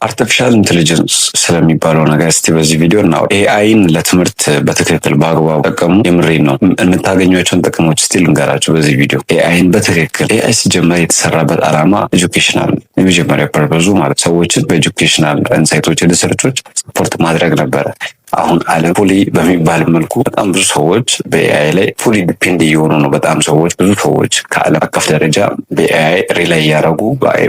አርቲፊሻል ኢንቴሊጀንስ ስለሚባለው ነገር እስቲ በዚህ ቪዲዮ እናው ኤአይን ለትምህርት በትክክል በአግባቡ ጠቀሙ። የምሬን ነው። የምታገኟቸውን ጥቅሞች እስቲ ልንገራቸው በዚህ ቪዲዮ። ኤአይን በትክክል ኤአይ ሲጀመር የተሰራበት ዓላማ ኤጁኬሽናል ነው። የመጀመሪያ ፐርፐዙ ማለት ሰዎችን በኤጁኬሽናል ኢንሳይቶች፣ ሪሰርቾች ሰፖርት ማድረግ ነበረ። አሁን ዓለም ፉሊ በሚባል መልኩ በጣም ብዙ ሰዎች በኤአይ ላይ ፉሊ ዲፔንድ እየሆኑ ነው። በጣም ሰዎች ብዙ ሰዎች ከዓለም አቀፍ ደረጃ በኤአይ ሪላይ እያደረጉ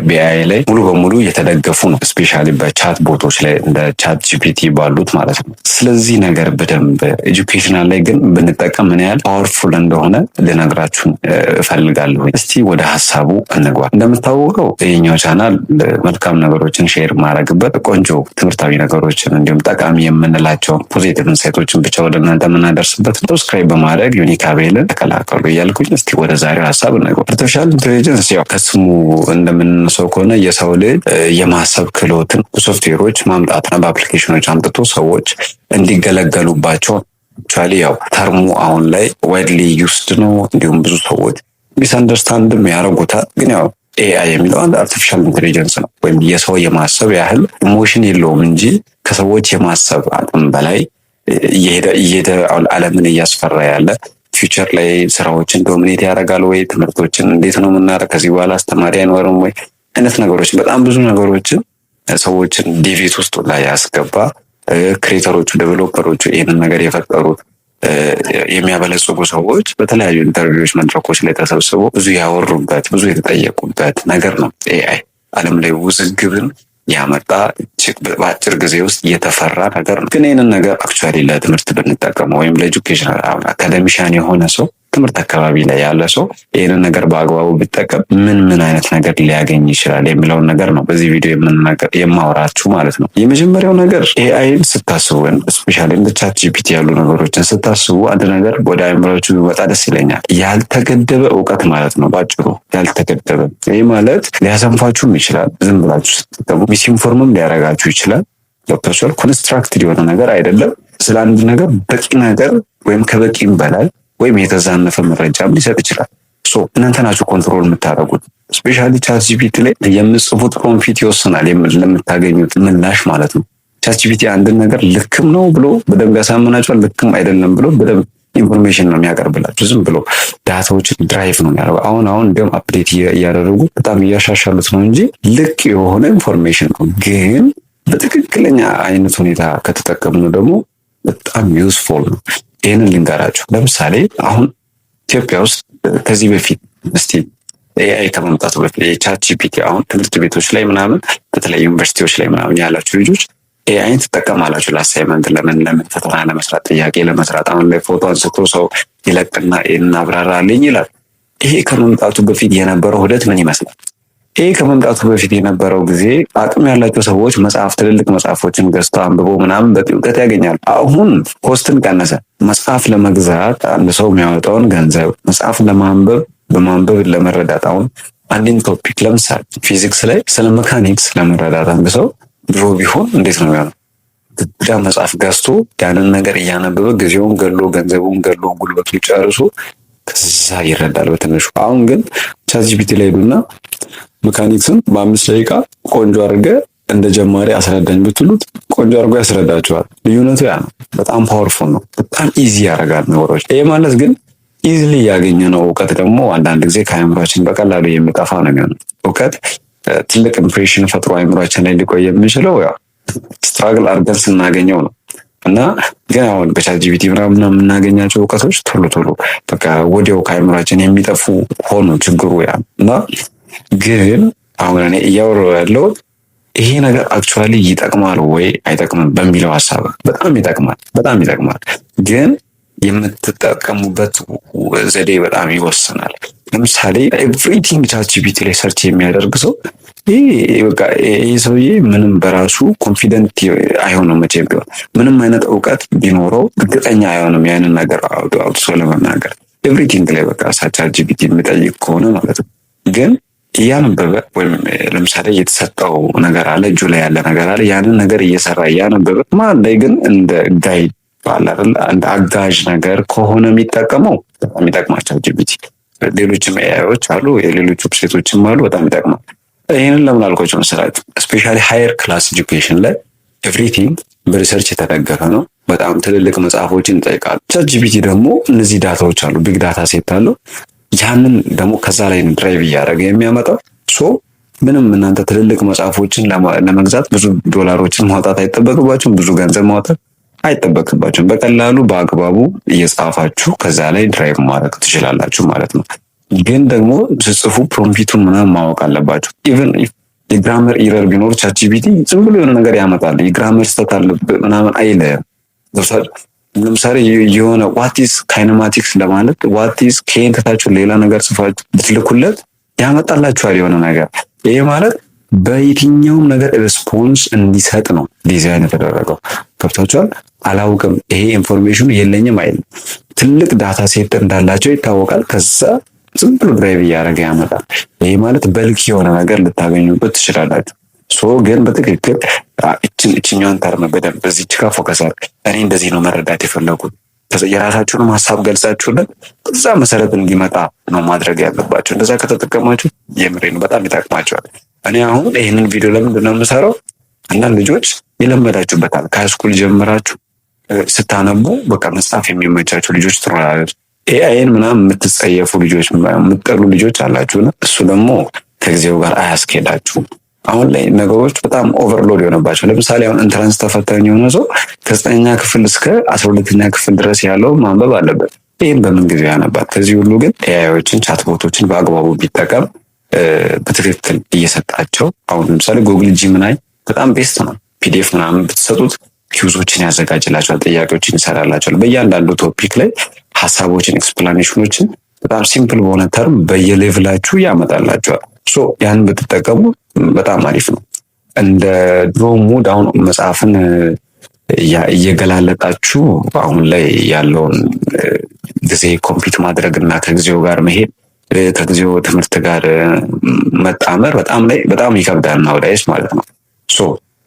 በኤአይ ላይ ሙሉ በሙሉ እየተደገፉ ነው። ስፔሻሊ በቻት ቦቶች ላይ እንደ ቻት ጂፒቲ ባሉት ማለት ነው። ስለዚህ ነገር በደንብ ኤጁኬሽናል ላይ ግን ብንጠቀም ምን ያህል ፓወርፉል እንደሆነ ልነግራችሁ እፈልጋለሁ። እስቲ ወደ ሀሳቡ እንግባ። እንደምታወቀው ይህኛው ቻናል መልካም ነገሮችን ሼር ማድረግበት ቆንጆ ትምህርታዊ ነገሮችን እንዲሁም ጠቃሚ የምንላቸው ፖዚቲቭ ኢንሳይቶችን ብቻ ወደ እናንተ የምናደርስበት። ሰብስክራይብ በማድረግ ዩኒክ አቤልን ተቀላቀሉ እያልኩኝ እስቲ ወደ ዛሬው ሀሳብ እንግባ። አርቲፊሻል ኢንቴሊጀንስ ያው ከስሙ እንደምንነሳው ከሆነ የሰው ልጅ የማሰብ ክህሎትን ሶፍትዌሮች ማምጣትና በአፕሊኬሽኖች አምጥቶ ሰዎች እንዲገለገሉባቸው አክቹዋሊ ያው ተርሙ አሁን ላይ ዋይድሊ ዩስድ ነው። እንዲሁም ብዙ ሰዎች ሚስ አንደርስታንድም ያደርጉታል። ግን ያው ኤአይ የሚለው አንድ አርቲፊሻል ኢንቴሊጀንስ ነው፣ ወይም የሰው የማሰብ ያህል ኢሞሽን የለውም እንጂ ከሰዎች የማሰብ አቅም በላይ እየሄደ ዓለምን እያስፈራ ያለ ፊውቸር ላይ ስራዎችን ዶሚኔት ያደርጋል ወይ፣ ትምህርቶችን እንዴት ነው የምናደርግ፣ ከዚህ በኋላ አስተማሪ አይኖርም ወይ አይነት ነገሮች፣ በጣም ብዙ ነገሮችን ሰዎችን ዲቪት ውስጥ ላይ ያስገባ ክሬተሮቹ ዴቨሎፐሮቹ ይህንን ነገር የፈጠሩት የሚያበለጽጉ ሰዎች በተለያዩ ኢንተርቪዎች መድረኮች ላይ ተሰብስበው ብዙ ያወሩበት ብዙ የተጠየቁበት ነገር ነው። ኤአይ ዓለም ላይ ውዝግብን ያመጣ በአጭር ጊዜ ውስጥ የተፈራ ነገር ነው። ግን ይህንን ነገር አክቹዋሊ ለትምህርት ብንጠቀመው ወይም ለኤጁኬሽን አካደሚሻን የሆነ ሰው ትምህርት አካባቢ ላይ ያለ ሰው ይህንን ነገር በአግባቡ ቢጠቀም ምን አይነት ነገር ሊያገኝ ይችላል የሚለውን ነገር ነው በዚህ ቪዲዮ የማወራችሁ ማለት ነው። የመጀመሪያው ነገር ኤአይን ስታስቡ ወይም ስፔሻሊ እንደ ቻት ጂፒቲ ያሉ ነገሮችን ስታስቡ አንድ ነገር ወደ አእምሯችሁ ቢመጣ ደስ ይለኛል። ያልተገደበ እውቀት ማለት ነው። ባጭሩ ያልተገደበ። ይህ ማለት ሊያሰንፋችሁም ይችላል። ዝም ብላችሁ ስትጠቀሙ ሚስኢንፎርምም ሊያደርጋችሁ ይችላል። ዶክተር ኮንስትራክትድ የሆነ ነገር አይደለም። ስለ አንድ ነገር በቂ ነገር ወይም ከበቂም በላይ ወይም የተዛነፈ መረጃም ሊሰጥ ይችላል። እናንተ ናችሁ ኮንትሮል የምታደርጉት። ስፔሻሊ ቻት ጂፒቲ ላይ የምጽፉት ፕሮምፕት ይወስናል ለምታገኙት ምላሽ ማለት ነው። ቻት ጂፒቲ አንድን ነገር ልክም ነው ብሎ በደንብ ያሳምናችኋል፣ ልክም አይደለም ብሎ በደንብ ኢንፎርሜሽን ነው የሚያቀርብላችሁ። ዝም ብሎ ዳታዎችን ድራይቭ ነው የሚያደርገው። አሁን እንዲሁም አፕዴት እያደረጉ በጣም እያሻሻሉት ነው እንጂ ልክ የሆነ ኢንፎርሜሽን ነው። ግን በትክክለኛ አይነት ሁኔታ ከተጠቀምነው ደግሞ በጣም ዩስፉል ነው። ይህንን ልንገራችሁ። ለምሳሌ አሁን ኢትዮጵያ ውስጥ ከዚህ በፊት እስቲ ኤአይ ከመምጣቱ በፊት የቻት ጂፒቲ አሁን ትምህርት ቤቶች ላይ ምናምን በተለይ ዩኒቨርሲቲዎች ላይ ምናምን ያላችሁ ልጆች ኤአይን ትጠቀማላችሁ ለአሳይመንት፣ ለምን ፈተና ለመስራት፣ ጥያቄ ለመስራት። አሁን ላይ ፎቶ አንስቶ ሰው ይለቅና ይህንን አብራራልኝ ይላል። ይሄ ከመምጣቱ በፊት የነበረው ሂደት ምን ይመስላል? ይሄ ከመምጣቱ በፊት የነበረው ጊዜ አቅም ያላቸው ሰዎች መጽሐፍ፣ ትልልቅ መጽሐፎችን ገዝተው አንብበው ምናምን በቂ እውቀት ያገኛሉ። አሁን ኮስትን ቀነሰ። መጽሐፍ ለመግዛት አንድ ሰው የሚያወጣውን ገንዘብ መጽሐፍ ለማንበብ በማንበብ ለመረዳት አሁን አንድን ቶፒክ ለምሳሌ ፊዚክስ ላይ ስለ ሜካኒክስ ለመረዳት አንድ ሰው ድሮ ቢሆን እንዴት ነው የሚሆነው? ግዳ መጽሐፍ ገዝቶ ያንን ነገር እያነበበ ጊዜውን ገሎ ገንዘቡን ገሎ ጉልበቱን ጨርሶ ከዛ ይረዳል በትንሹ። አሁን ግን ቻት ጂፒቲ ላይ ሄዱና ሜካኒክስን በ5 ደቂቃ ቆንጆ አድርገ እንደ ጀማሪ አስረዳኝ ብትሉት ቆንጆ አድርጎ ያስረዳችኋል። ልዩነቱ ያ ነው። በጣም ፓወርፉል ነው። በጣም ኢዚ ያደርጋል ነገሮች። ይሄ ማለት ግን ኢዚሊ ያገኘነው እውቀት ደግሞ አንዳንድ ጊዜ ከአእምሯችን በቀላሉ የሚጠፋ ነው የሚሆነው። እውቀት ትልቅ ኢምፕሬሽን ፈጥሮ አእምሯችን ላይ ሊቆይ የሚችለው ያው ስትራግል አድርገን ስናገኘው ነው። እና ግን አሁን በቻት ጂፒቲ ምናምን የምናገኛቸው እውቀቶች ቶሎ በቃ ወዲያው ከአእምሯችን የሚጠፉ ሆኖ ችግሩ ያ እና ግን አሁን እኔ እያወራሁ ያለሁት ይሄ ነገር አክቹዋሊ ይጠቅማል ወይ አይጠቅምም በሚለው ሀሳብ። በጣም ይጠቅማል፣ ግን የምትጠቀሙበት ዘዴ በጣም ይወስናል። ለምሳሌ ኤቭሪቲንግ ቻት ጂፒቲ ላይ ሰርች የሚያደርግ ሰው ይህ ሰውዬ ምንም በራሱ ኮንፊደንት አይሆንም። መቼም ቢሆን ምንም አይነት እውቀት ቢኖረው እርግጠኛ አይሆንም ያንን ነገር አውጥቶ ለመናገር። ኤቭሪቲንግ ላይ በቃ ቻት ጂፒቲ የሚጠይቅ ከሆነ ማለት ነው። ግን እያነበበ ወይም ለምሳሌ የተሰጠው ነገር አለ፣ እጁ ላይ ያለ ነገር አለ። ያንን ነገር እየሰራ እያነበበ ማለት ላይ ግን እንደ ጋይድ ባለ አይደል እንደ አጋዥ ነገር ከሆነ የሚጠቀመው በጣም ይጠቅማል ጂፒቲ። ሌሎችም ኤአይዎች አሉ፣ የሌሎች ዌብሳይቶችም አሉ፣ በጣም ይጠቅማል። ይህንን ለምን አልኳቸው መሰላችሁ? ስፔሻሊ ሃየር ክላስ ኤጁኬሽን ላይ ኤቭሪቲንግ በሪሰርች የተደገፈ ነው። በጣም ትልልቅ መጽሐፎችን ይጠይቃሉ። ቻትጂፒቲ ደግሞ እነዚህ ዳታዎች አሉ፣ ቢግ ዳታ ሴት አለው። ያንን ደግሞ ከዛ ላይ ድራይቭ እያደረገ የሚያመጣው ምንም እናንተ ትልልቅ መጽሐፎችን ለመግዛት ብዙ ዶላሮችን ማውጣት አይጠበቅባችሁም፣ ብዙ ገንዘብ ማውጣት አይጠበቅባችሁም። በቀላሉ በአግባቡ እየጻፋችሁ ከዛ ላይ ድራይቭ ማድረግ ትችላላችሁ ማለት ነው። ግን ደግሞ ስጽፉ ፕሮምፒቱን ምናምን ማወቅ አለባችሁ። ኢቨን የግራመር ኢረር ቢኖር ቻትጂፒቲ ዝም ብሎ የሆነ ነገር ያመጣል። የግራመር ስህተት አለ ምናምን አይልም። ለምሳሌ የሆነ ዋቲስ ካይነማቲክስ ለማለት ዋቲስ ከእንትታችሁ ሌላ ነገር ጽፋችሁ ብትልኩለት ያመጣላችኋል የሆነ ነገር። ይሄ ማለት በየትኛውም ነገር ሪስፖንስ እንዲሰጥ ነው ዲዛይን የተደረገው። ገብታችኋል? አላውቅም ይሄ ኢንፎርሜሽኑ የለኝም አይልም። ትልቅ ዳታ ሴት እንዳላቸው ይታወቃል። ከዛ ዝም ብሎ ድራይቭ እያደረገ ያመጣል። ይሄ ማለት በልክ የሆነ ነገር ልታገኙበት ትችላላችሁ። ግን በትክክል እችኛዋን ተርም በደንብ በዚህች ጋር ፎከስ አድርግ። እኔ እንደዚህ ነው መረዳት የፈለጉት። የራሳችሁንም ሀሳብ ገልጻችሁለት እዛ መሰረት እንዲመጣ ነው ማድረግ ያለባቸው። እንደዛ ከተጠቀማችሁ የምሬን በጣም ይጠቅማቸዋል። እኔ አሁን ይህንን ቪዲዮ ለምንድን ነው የምሰራው? አንዳንድ ልጆች ይለመዳችሁበታል። ከሃይስኩል ጀምራችሁ ስታነቡ በቃ መጽሐፍ የሚመቻችሁ ልጆች ትኖራላችሁ። ኤአይን ምናምን የምትጸየፉ ልጆች፣ የምትጠሉ ልጆች አላችሁና እሱ ደግሞ ከጊዜው ጋር አያስኬዳችሁም። አሁን ላይ ነገሮች በጣም ኦቨርሎድ የሆነባቸው። ለምሳሌ አሁን ኢንትራንስ ተፈታኝ የሆነ ሰው ከ9ኛ ክፍል እስከ 12ኛ ክፍል ድረስ ያለው ማንበብ አለበት። ይህም በምን ጊዜ ያነባል? ከዚህ ሁሉ ግን ኤአይዎችን ቻትቦቶችን በአግባቡ ቢጠቀም በትክክል እየሰጣቸው። አሁን ለምሳሌ ጉግል ጂሚናይ በጣም ቤስት ነው። ፒዲኤፍ ምናምን ብትሰጡት ኪውዞችን ያዘጋጅላቸዋል፣ ጥያቄዎችን ይሰራላቸዋል። በእያንዳንዱ ቶፒክ ላይ ሀሳቦችን፣ ኤክስፕላኔሽኖችን በጣም ሲምፕል በሆነ ተርም በየሌቭላችሁ ያመጣላቸዋል። ያን ብትጠቀሙ በጣም አሪፍ ነው። እንደ ድሮ ሙድ አሁን መጽሐፍን እየገላለጣችሁ አሁን ላይ ያለውን ጊዜ ኮምፒት ማድረግ እና ከጊዜው ጋር መሄድ ከጊዜው ትምህርት ጋር መጣመር በጣም ይከብዳል ናውዳይስ ማለት ነው።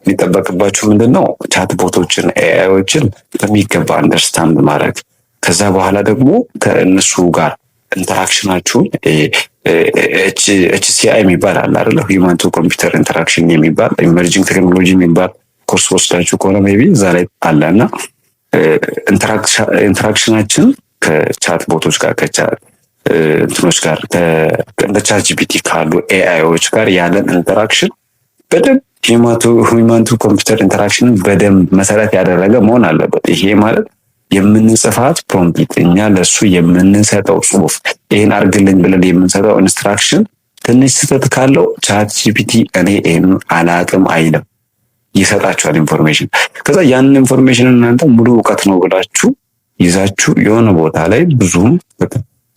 የሚጠበቅባችሁ ምንድን ነው? ቻት ቦቶችን ኤአይዎችን በሚገባ አንደርስታንድ ማድረግ፣ ከዛ በኋላ ደግሞ ከእነሱ ጋር ኢንተራክሽናችሁን ኤችሲአይ የሚባል አለ አይደለ? ሂውማን ቱ ኮምፒውተር ኢንተራክሽን የሚባል ኢመርጂንግ ቴክኖሎጂ የሚባል ኮርስ ወስዳችሁ ከሆነ ሜይ ቢ እዛ ላይ አለ እና ኢንተራክሽናችን ከቻት ቦቶች ጋር እንትኖች ጋር እንደ ቻት ጂፒቲ ካሉ ኤአይዎች ጋር ያለን ኢንተራክሽን በደንብ ሂውማን ቱ ኮምፒውተር ኢንተራክሽንን በደንብ መሰረት ያደረገ መሆን አለበት። ይሄ ማለት የምንጽፋት ፕሮምፕት እኛ ለሱ የምንሰጠው ጽሁፍ ይሄን አርግልኝ ብለን የምንሰጠው ኢንስትራክሽን ትንሽ ስህተት ካለው ቻት ጂፒቲ እኔ ይሄን አላቅም አይልም፣ ይሰጣችኋል ኢንፎርሜሽን። ከዛ ያንን ኢንፎርሜሽን እናንተ ሙሉ እውቀት ነው ብላችሁ ይዛችሁ የሆነ ቦታ ላይ ብዙም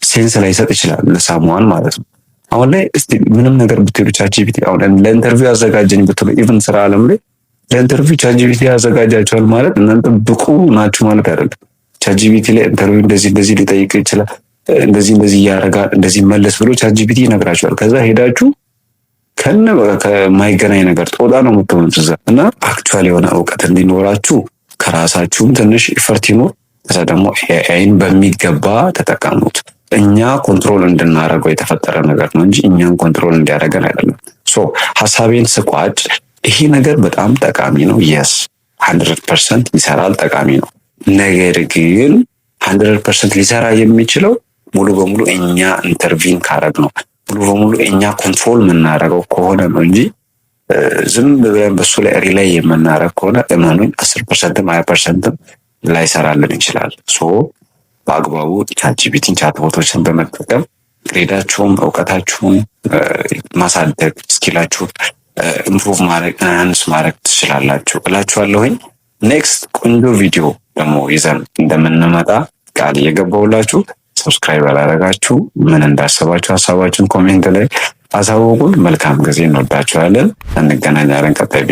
ሴንስ ላይ ይሰጥ ይችላል ለሳሙዋን ማለት ነው። አሁን ላይ እስቲ ምንም ነገር ብትሄዱ ቻት ጂፒቲ አሁን ለኢንተርቪው አዘጋጀኝ ብትሉ ኢቭን ስራ ዓለም ላይ ለኢንተርቪው ቻት ጂፒቲ ያዘጋጃቸዋል ማለት እናንተ ብቁ ናችሁ ማለት አይደለም። ቻት ጂፒቲ ላይ ኢንተርቪው እንደዚህ ሊጠይቅ ይችላል፣ እንደዚህ ያደርጋል፣ እንደዚህ መለስ ብሎ ቻት ጂፒቲ ይነግራችኋል። ከዛ ሄዳችሁ ከማይገናኝ ነገር ጦጣ ነው የምትሆኑት እዛ። እና አክቹዋሊ የሆነ እውቀት እንዲኖራችሁ ከራሳችሁም ትንሽ ኢፈርት ይኖር። ከዛ ደግሞ ኤአይን በሚገባ ተጠቀሙት። እኛ ኮንትሮል እንድናደርገው የተፈጠረ ነገር ነው እንጂ እኛን ኮንትሮል እንዲያደርገን አይደለም። ሀሳቤን ስቋጭ ይሄ ነገር በጣም ጠቃሚ ነው። የስ 100% ይሰራል፣ ጠቃሚ ነው። ነገር ግን 100% ሊሰራ የሚችለው ሙሉ በሙሉ እኛ ኢንተርቪን ካረግ ነው፣ ሙሉ በሙሉ እኛ ኮንትሮል የምናደርገው ከሆነ ነው እንጂ ዝም ብለን በሱ ላይ ሪላይ የምናደርግ ከሆነ እመኑኝ 10%ም 20%ም ላይሰራልን ይችላል። በአግባቡ ቻት ጂፒቲን ቻት ቦቶችን በመጠቀም ግሬዳችሁም እውቀታችሁን ማሳደግ ስኪላችሁን ኢምፕሩቭ ማድረግ አንስ ማድረግ ትችላላችሁ እላችኋለሁኝ። ኔክስት ቆንጆ ቪዲዮ ደግሞ ይዘን እንደምንመጣ ቃል እየገባሁላችሁ፣ ሰብስክራይብ ያላደረጋችሁ ምን እንዳሰባችሁ ሀሳባችሁን ኮሜንት ላይ አሳውቁን። መልካም ጊዜ፣ እንወዳችኋለን። እንገናኛለን ቀጣይ